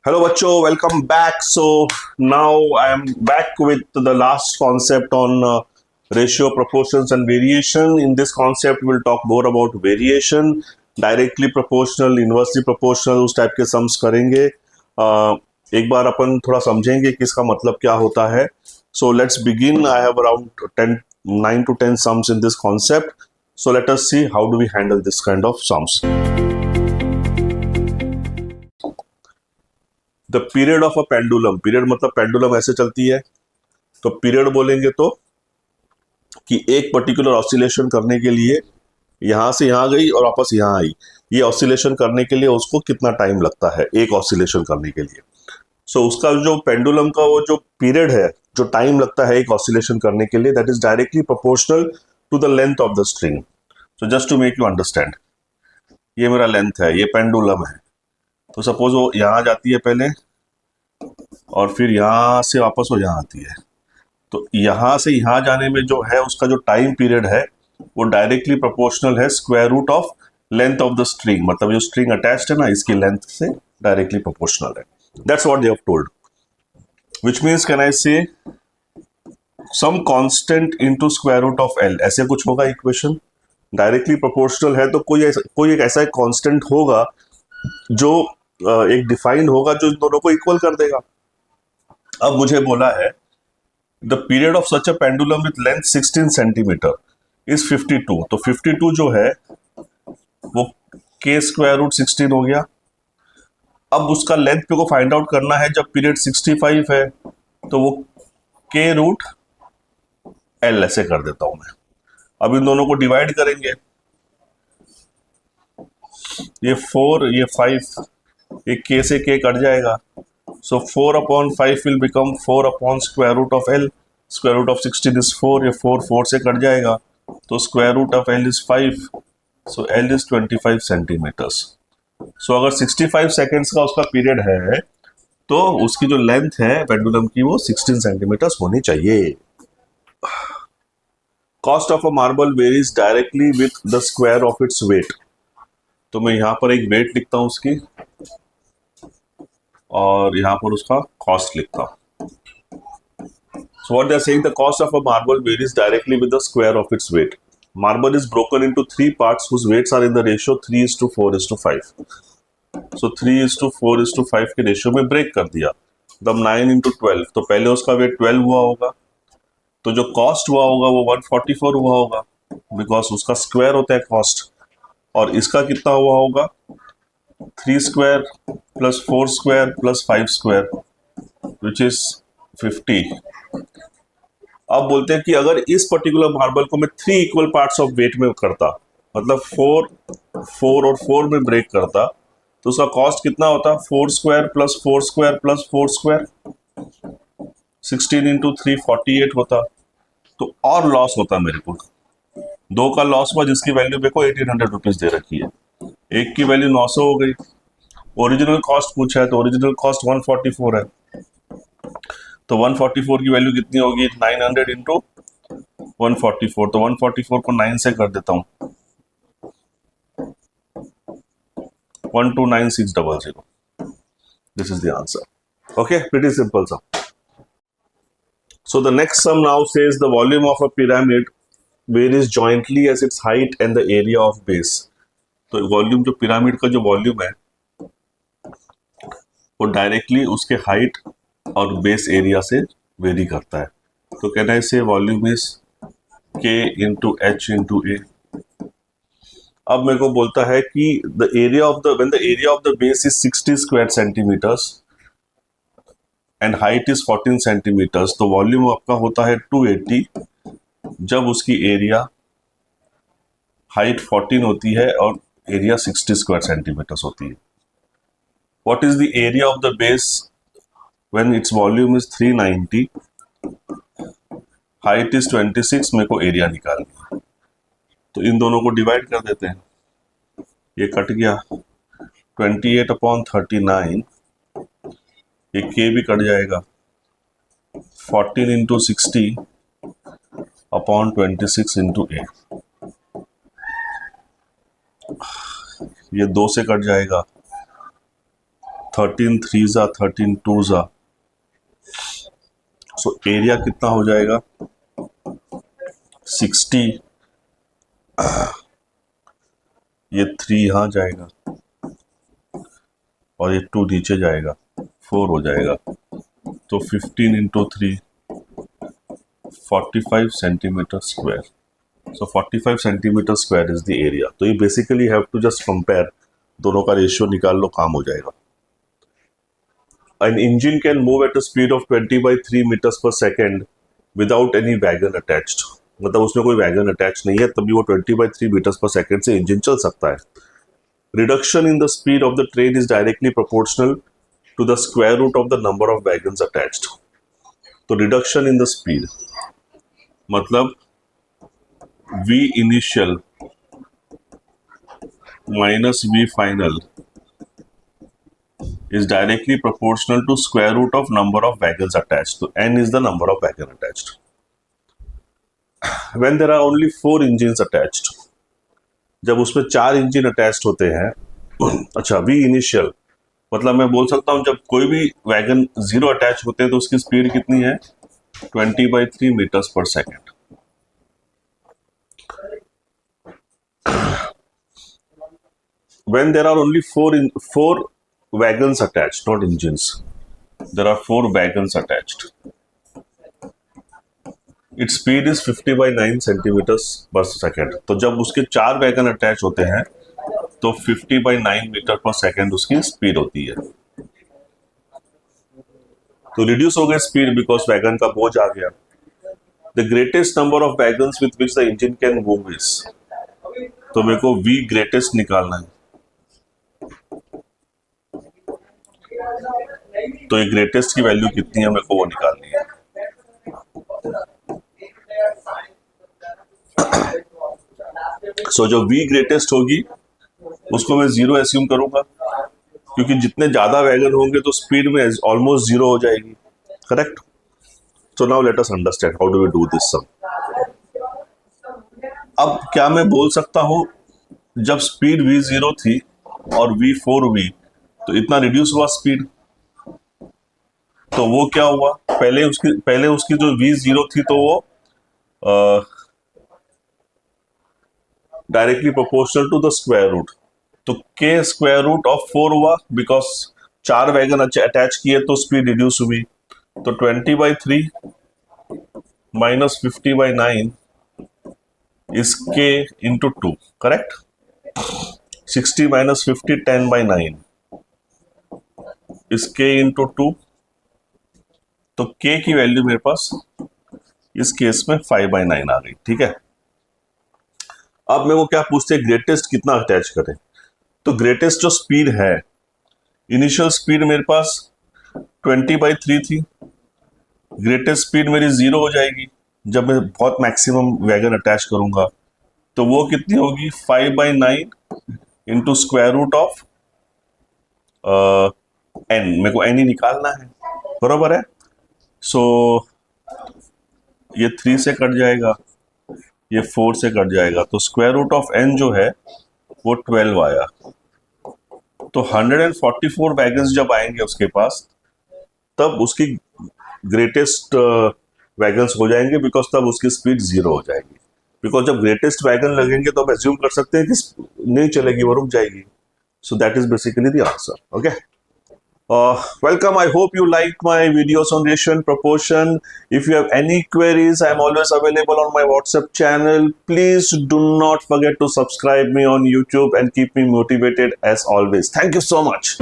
Hello, Bacho. Welcome back. So now I am back with the last concept on ratio, proportions, and variation. In this concept, we'll talk more about variation, directly proportional, inversely proportional, उस type के sums करेंगे. एक बार अपन थोड़ा समझेंगे कि इसका मतलब क्या होता है. So let's begin. I have around 9 to 10 sums in this concept. So let us see how do we handle this kind of sums. The period of a pendulum. Period मतलब पेंडुलम ऐसे चलती है, तो पीरियड बोलेंगे तो कि एक particular oscillation करने के लिए यहां से यहां गई और वापस यहां आई, ये ऑसिलेशन करने के लिए उसको कितना टाइम लगता है एक ऑसिलेशन करने के लिए. सो उसका जो पेंडुलम का वो जो पीरियड है, जो टाइम लगता है एक ऑसिलेशन करने के लिए, that is directly proportional to the length of the string. So just to make you understand, ये मेरा लेंथ है, ये पेंडुलम है. तो सपोज वो यहां जाती है पहले और फिर यहां से वापस वो यहां आती है, तो यहां से यहां जाने में जो है उसका जो टाइम पीरियड है वो डायरेक्टली प्रोपोर्शनल है square root of length of the string. मतलब जो स्ट्रिंग अटैच्ड है ना, इसकी लेंथ से डायरेक्टली प्रोपोर्शनल है. That's what they have told, which means can I say some constant into square root of L, ऐसे कुछ होगा इक्वेशन. डायरेक्टली प्रोपोर्शनल है तो कोई एक ऐसा कांस्टेंट होगा जो एक डिफाइन होगा जो इन दोनों को इक्वल कर देगा. अब मुझे बोला है the period of such a pendulum with length 16 centimetre is 52. तो 52 जो है वो k स्क्वायर रूट 16 हो गया. अब उसका लेंथ पे को फाइंड आउट करना है. जब पीरियड 65 है तो वो k रूट l ऐसे कर देता हूं मैं. अब इन दोनों को डिवाइड करेंगे, ये 4 ये 5, ये k से k कट जाएगा. So 4/5 will become 4 upon square root of L. Square root of 16 is 4. ये 4 से कट जाएगा, तो square root of L is 5. So L is 25 centimetres. So अगर 65 सेकेंड्स का उसका पीरियड है तो उसकी जो लेंथ है पेंडुलम की वो 16 सेंटीमीटर्स होनी चाहिए. Cost of a marble varies directly with the square of its weight. तो मैं यहाँ पर एक वेट लिखता हूँ उसकी और यहाँ पर उसका कॉस्ट लिखता हूँ. So what they are saying, the cost of a marble varies directly with the square of its weight. Marble is broken into 3 parts whose weights are in the ratio 3:4:5. So 3:4:5 के ratio में break कर दिया. तब 9:12, तो पहले उसका wait 12 हुआ होगा, तो जो कॉस्ट हुआ होगा वो 144 हुआ होगा, बिकॉज उसका स्क्वायर होता है कॉस्ट. और इसका कितना हुआ होगा, 3 square plus 4 square plus 5 square which is 50. अब बोलते हैं कि अगर इस पर्टिकुलर मार्बल को मैं 3 इक्वल पार्ट्स ऑफ वेट में करता, मतलब 4 और 4 में ब्रेक करता, तो उसका कॉस्ट कितना होता, 4 square plus 4 square plus 4 square, 16 into 3 48 होता. तो और लॉस होता मेरे को, 2 का लॉस हुआ जिसकी वैल्यू मेरे को 1800 रुपीज दे रखी है. एक की वैल्यू 900 हो गई. ओरिजिनल कॉस्ट पूछा है तो ओरिजिनल कॉस्ट 144 है, तो 144 की वैल्यू कितनी होगी, 900 इंटू 144. तो 144 को 9 से कर देता हूँ, 129600. This is the answer. Okay, pretty simple some. So the next sum now says the volume of a pyramid varies jointly as its height and the area of base. तो volume, जो pyramid का जो volume है वो directly उसके height और base area से very करता है. तो कहना है इसे volume is k into H into A. अब मेरे को बोलता है कि the area of the, when the area of the base is 60 square centimetres and height is 14 centimetres, तो वॉल्यूम आपका होता है 280 जब उसकी एरिया, हाइट 14 होती है और एरिया 60 स्क्वायर सेंटीमीटर्स होती है. What is the area of the base when its volume is 390, height is 26, मेरे को एरिया निकालनी है. तो इन दोनों को डिवाइड कर देते हैं, ये कट गया, 28/39, ये k भी कट जाएगा, 14 इंटू 60/26 इंटू ए. ये 2 से कट जाएगा, 13 3 13 2 सो एरिया कितना हो जाएगा 60, ये 3 यहाँ जाएगा और ये 2 नीचे जाएगा, 4 हो जाएगा। तो 15 into 3 45 centimetre square. So 45 centimetre square is the area. तो ये basically have to just compare, दोनों का रेशियो निकाल लो, काम हो जाएगा। An engine can move at a speed of 20/3 meters per second without any wagon attached। मतलब उसमें कोई वैगन अटैच नहीं है, तभी वो 20/3 मीटर्स पर सेकेंड से इंजन चल सकता है। Reduction in the speed of the train is directly proportional to the square root of the number of wagons attached. तो रिडक्शन इन द स्पीड मतलब V initial minus V final is directly proportional to square root of number of wagons attached. So n is the number of wagon attached. When there are only 4 engines attached, जब उसमें 4 engine attached होते हैं, अच्छा V initial मतलब मैं बोल सकता हूं जब कोई भी वैगन 0 अटैच होते हैं तो उसकी स्पीड कितनी है 20/3 मीटर्स पर second. When there are only 4 wagons attached, not engines, there are 4 wagons attached, its speed is 50/9 centimetres पर सेकेंड। तो जब उसके 4 वैगन अटैच होते हैं तो 50/9 मीटर पर सेकेंड उसकी स्पीड होती है। तो रिड्यूस हो गई स्पीड बिकॉज वैगन का बोझ आ गया। The greatest number of wagons with which the engine can move is, तो मेरे को V ग्रेटेस्ट निकालना है। तो ये ग्रेटेस्ट की वैल्यू कितनी है मेरे को वो निकालनी है। सो जो V ग्रेटेस्ट होगी उसको मैं 0 एस्यूम करूंगा, क्योंकि जितने ज्यादा वैगन होंगे तो स्पीड में ऑलमोस्ट 0 हो जाएगी, correct. So now let us understand how do we do this sum. अब क्या मैं बोल सकता हूं जब स्पीड V0 थी और V4V तो इतना रिड्यूस हुआ स्पीड, तो वो क्या हुआ पहले उसकी जो V0 थी तो वो directly proportional to the square root, तो K स्क्वायर रूट ऑफ 4 हुआ बिकॉज 4 वैगन अटैच किए तो स्पीड रिड्यूस हुई। तो 20/3 minus 50/9 is K into 2, correct. 60 minus 50 10/9 इस K इंटू 2, तो K की वैल्यू मेरे पास इस केस में 5/9 आ गई, ठीक है। अब मेरे को क्या पूछते हैं ग्रेटेस्ट कितना अटैच करें, तो ग्रेटेस्ट जो स्पीड है, इनिशियल स्पीड मेरे पास 20/3 थी, ग्रेटेस्ट स्पीड मेरी 0 हो जाएगी जब मैं बहुत मैक्सिमम वैगन अटैच करूंगा, तो वो कितनी होगी 5/9 into square root of n, मेरे को n ही निकालना है, बरोबर है। सो ये 3 से कट जाएगा, ये 4 से कट जाएगा, तो स्क्वायर रूट ऑफ n जो है वो 12 आया। तो 144 वैगन्स जब आएंगे उसके पास तब उसकी ग्रेटेस्ट वैगन्स हो जाएंगे, बिकॉज तब उसकी स्पीड 0 हो जाएगी। बिकॉज जब ग्रेटेस्ट वैगन लगेंगे तो आप एज्यूम कर सकते हैं कि नहीं चलेगी, वो रुक जाएगी। So that is basically the answer, okay. Welcome. I hope you liked my videos on ratio and proportion. If you have any queries, I am always available on my WhatsApp channel. Please do not forget to subscribe me on YouTube and keep me motivated as always. Thank you so much.